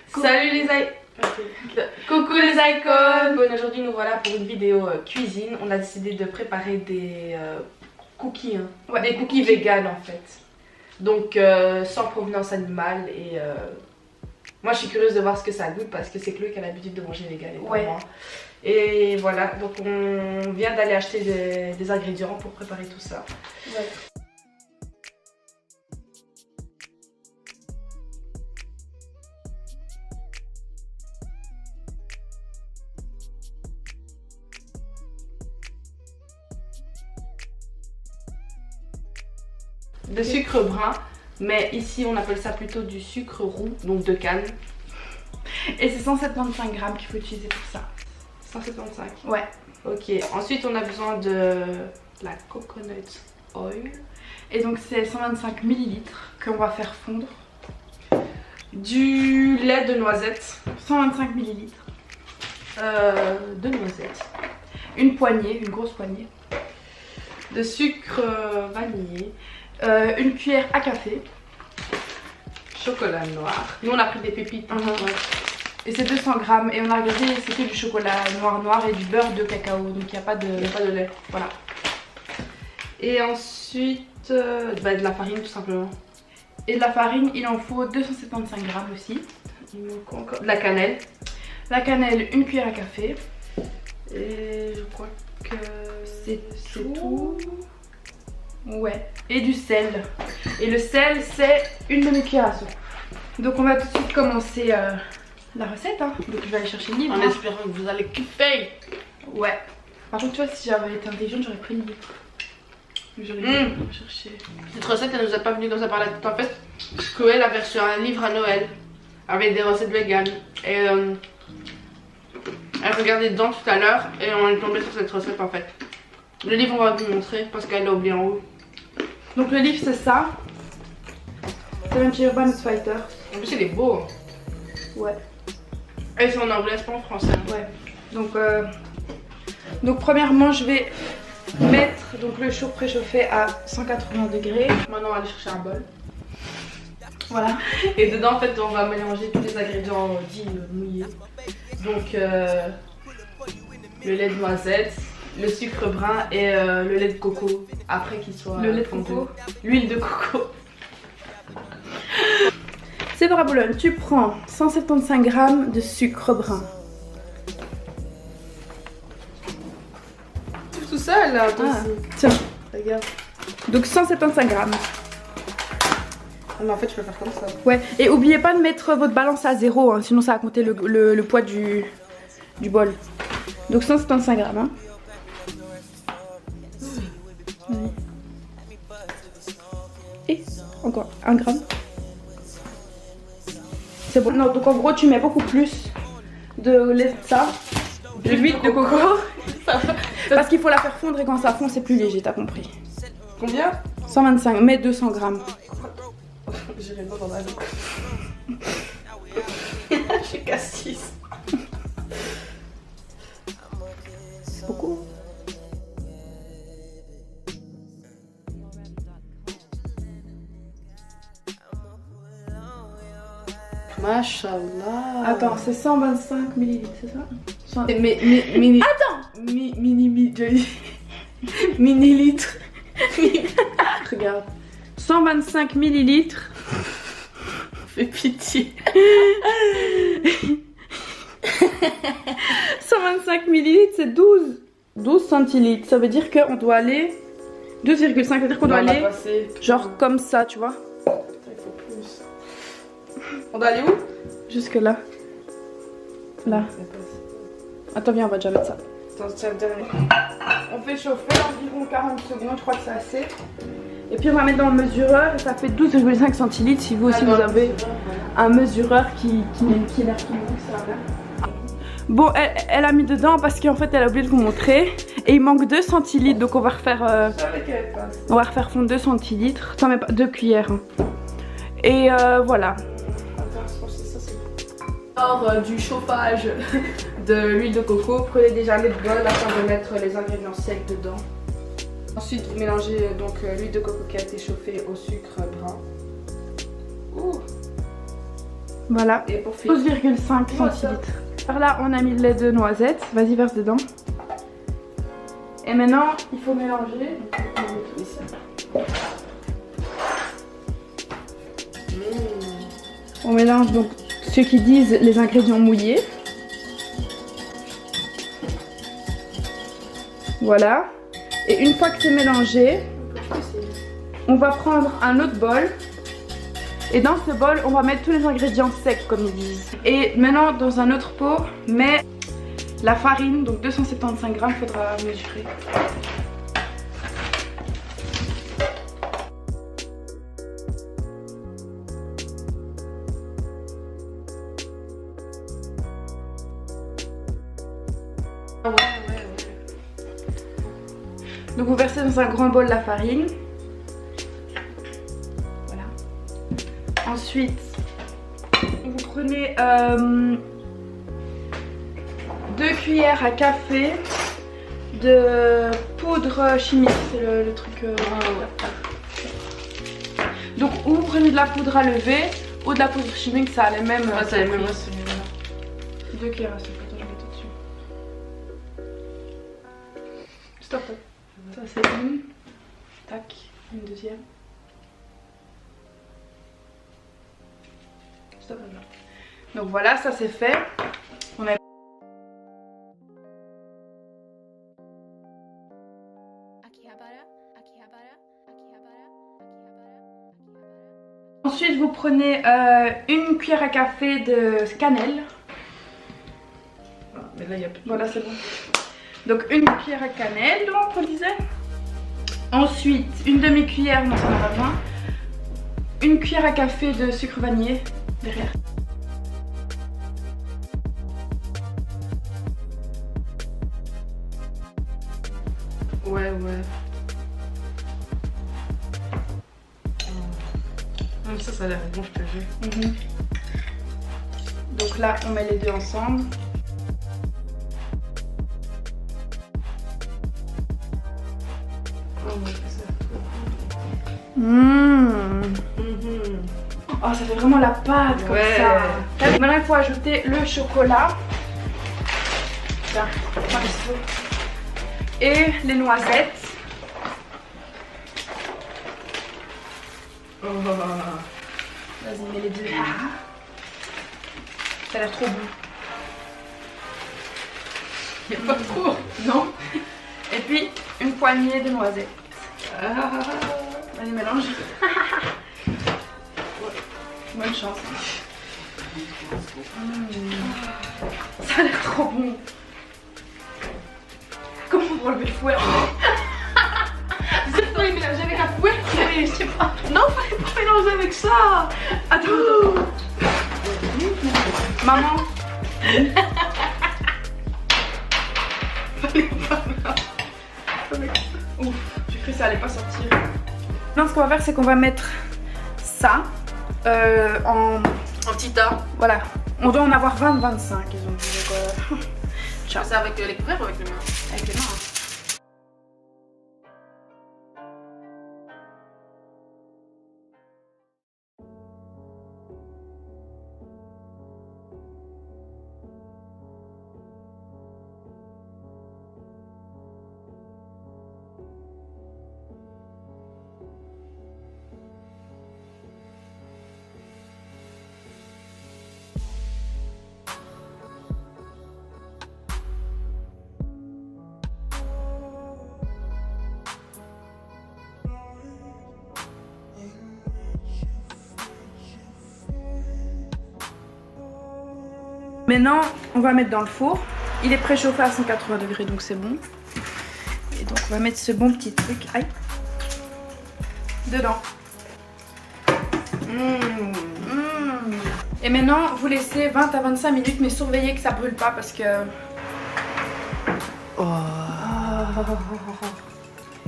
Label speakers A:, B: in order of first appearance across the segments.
A: Salut les Coucou les icônes. Bon, aujourd'hui nous voilà pour une vidéo cuisine. On a décidé de préparer des cookies, hein. Ouais, des cookies vegan en fait. Donc sans provenance animale et moi je suis curieuse de voir ce que ça goûte parce que c'est Chloé qui a l'habitude de manger vegan et pas moi. Et voilà, donc on vient d'aller acheter des ingrédients pour préparer tout ça. Ouais. De sucre brun, mais ici on appelle ça plutôt du sucre roux, donc de canne.
B: Et c'est 175 grammes qu'il faut utiliser pour ça.
A: 175?
B: Ouais.
A: Ok, ensuite on a besoin de la coconut oil.
B: Et donc c'est 125 millilitres qu'on va faire fondre.
A: Du lait de noisette.
B: 125 millilitres.
A: De noisette.
B: Une poignée, une grosse poignée.
A: De sucre vanillé.
B: Une cuillère à café.
A: Chocolat noir. Nous on a pris des pépites.
B: Ouais. Et c'est 200 grammes. Et on a regardé, c'était du chocolat noir et du beurre de cacao. Donc il n'y a pas de lait. Voilà.
A: Et ensuite de la farine tout simplement.
B: Et de la farine, il en faut 275 grammes aussi.
A: Il manque encore de la cannelle.
B: La cannelle, une cuillère à café.
A: Et je crois que
B: c'est tout. Ouais. Et du sel. Et le sel, c'est une demi-cuillère à soupe. Donc on va tout de suite commencer la recette. Hein. Donc je vais aller chercher le livre.
A: En espérant que vous allez kiffer.
B: Ouais. Par contre, tu vois, si j'avais été intelligente, j'aurais pris le livre. J'aurais dû chercher.
A: Cette recette, elle nous a pas venue comme ça par la tête. En fait, Chloé avait reçu un livre à Noël avec des recettes véganes. Et elle regardait dedans tout à l'heure et on est tombé sur cette recette en fait. Le livre, on va vous montrer parce qu'elle l'a oublié en haut.
B: Donc le livre, c'est ça. C'est Urban Outfitters.
A: En plus, il est beau.
B: Ouais.
A: Et c'est en anglais, c'est pas en français.
B: Ouais. Donc premièrement, je vais mettre donc le chaud préchauffé à 180 degrés.
A: Maintenant, on va aller chercher un bol.
B: Voilà.
A: Et dedans, en fait, on va mélanger tous les ingrédients dits mouillés. Donc, le lait de noisette, le sucre brun et le lait de coco. Après qu'il soit
B: le lait de
A: fondu.
B: coco.
A: L'huile de coco.
B: C'est pour la boulogne. Tu prends 175 grammes de sucre brun.
A: Tout seul là.
B: Tiens.
A: Regarde.
B: Donc 175 grammes.
A: Ah, mais en fait, je peux faire comme ça.
B: Ouais. Et oubliez pas de mettre votre balance à 0, hein, sinon ça va compter le poids du bol. Donc 175 grammes. Hein. Et encore 1 gramme. C'est bon. Non, donc en gros, tu mets beaucoup plus de lait de ça, de l'huile de coco. Parce qu'il faut la faire fondre et quand ça fond, c'est plus léger, t'as compris.
A: Combien?
B: 125, mais 200 grammes.
A: J'irai pas dans la vie. Je suis cassis.
B: C'est beaucoup.
A: Machallah.
B: Attends, c'est 125 millilitres, c'est ça?
A: Mais
B: Attends. Millilitres. Regarde. 125 millilitres.
A: fais pitié.
B: 125 millilitres, c'est 12 centilitres. Ça veut dire qu'on doit aller 2,5. Ça veut dire qu'on doit aller genre comme ça, tu vois.
A: Il faut plus. On doit aller où?
B: Jusque là. Là. Attends, viens, on va déjà mettre ça. On fait chauffer environ 40 secondes, je crois que c'est assez. Et puis on va mettre dans le mesureur et ça fait 12,5 centilitres si vous aussi vous avez un mesureur qui est l'air qui manque, ça va. Bon, elle a mis dedans parce qu'en fait elle a oublié de vous montrer. Et il manque 2 centilitres, donc on va refaire fondre 2 centilitres. T'en mets pas 2 cuillères. Hein. Et voilà.
A: Lors du chauffage de l'huile de coco, prenez déjà le bol afin de mettre les ingrédients secs dedans. Ensuite, vous mélangez donc l'huile de coco qui a été chauffée au sucre brun. Ouh.
B: Voilà,
A: Et pour finir,
B: 12,5 centilitres. Par là, on a mis le lait de noisette. Vas-y, verse dedans. Et maintenant, il faut mélanger. On mélange donc ceux qui disent les ingrédients mouillés. Voilà. Et une fois que c'est mélangé, on va prendre un autre bol. Et dans ce bol, on va mettre tous les ingrédients secs comme ils disent. Et maintenant, dans un autre pot, mets la farine, donc 275 grammes, il faudra mesurer. Donc vous versez dans un grand bol la farine. Voilà. Ensuite, vous prenez 2 cuillères à café de poudre chimique. C'est le truc... Donc ou vous prenez de la poudre à lever ou de la poudre chimique, ça a les mêmes...
A: Ouais, ça a les mêmes.
B: 2 cuillères à soupe. Attends, je vais mettre dessus. Stop. Ça c'est une. Tac, une deuxième. Stop. Donc voilà, ça c'est fait. On a... Ensuite, vous prenez une cuillère à café de cannelle.
A: Mais là, il y a plus de...
B: Voilà, c'est bon. Donc une cuillère à cannelle, donc on disait. Ensuite, une demi-cuillère, non, ça en a besoin. Une cuillère à café de sucre vanillé derrière.
A: Ouais. Ça a l'air bon, je te jure.
B: Donc là, on met les deux ensemble. Oh, ça fait vraiment la pâte comme ça. Maintenant, il faut ajouter le chocolat. Tiens, et les noisettes. Vas-y, mets les deux là. Ça a l'air trop bon.
A: Il n'y a pas trop.
B: Non. Et puis, une poignée de noisettes. Vas-y, mélange. Bonne chance. Ça a l'air trop bon. Comment on va enlever le fouet en fait? C'est pas mélanger avec un fouet? Oui, je sais pas. Non, fallait pas mélanger avec ça. Attends. Maman. Fallait pas mélanger. Ouf, j'ai cru que ça allait pas sortir. Maintenant, ce qu'on va faire, c'est qu'on va mettre ça en
A: petit tas.
B: Voilà, on doit en avoir 20-25, ils ont dit. Donc,
A: tu fais ça avec les couverts ou avec les mains?
B: Avec les mains. Maintenant, on va mettre dans le four. Il est préchauffé à 180 degrés, donc c'est bon. Et donc, on va mettre ce bon petit truc dedans. Et maintenant, vous laissez 20 à 25 minutes, mais surveillez que ça brûle pas parce que...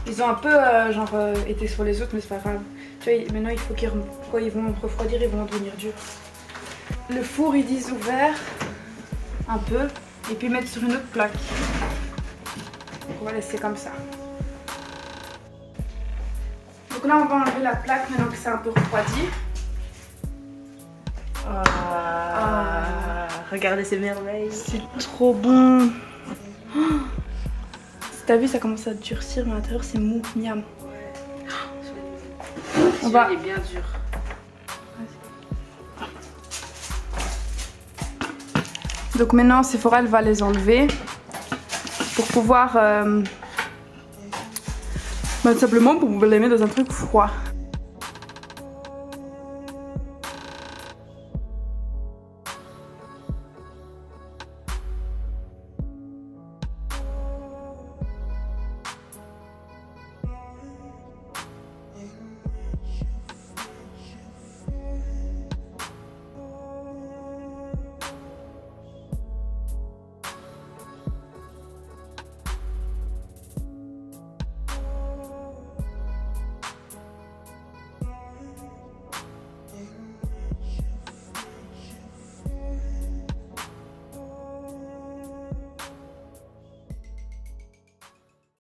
B: Ils ont un peu été sur les autres, mais c'est pas grave. Tu vois, maintenant, il faut qu'ils vont refroidir, ils vont devenir durs. Le four, ils disent ouvert un peu et puis mettre sur une autre plaque. Donc on va laisser comme ça. Donc là, on va enlever la plaque maintenant que c'est un peu refroidi.
A: Oh, Regardez ces merveilles.
B: C'est trop bon. Oh. T'as vu, ça commence à durcir, mais à l'intérieur c'est mou, miam.
A: On va... Il est bien dur.
B: Donc maintenant Sephora elle va les enlever pour pouvoir simplement pour pouvoir les mettre dans un truc froid.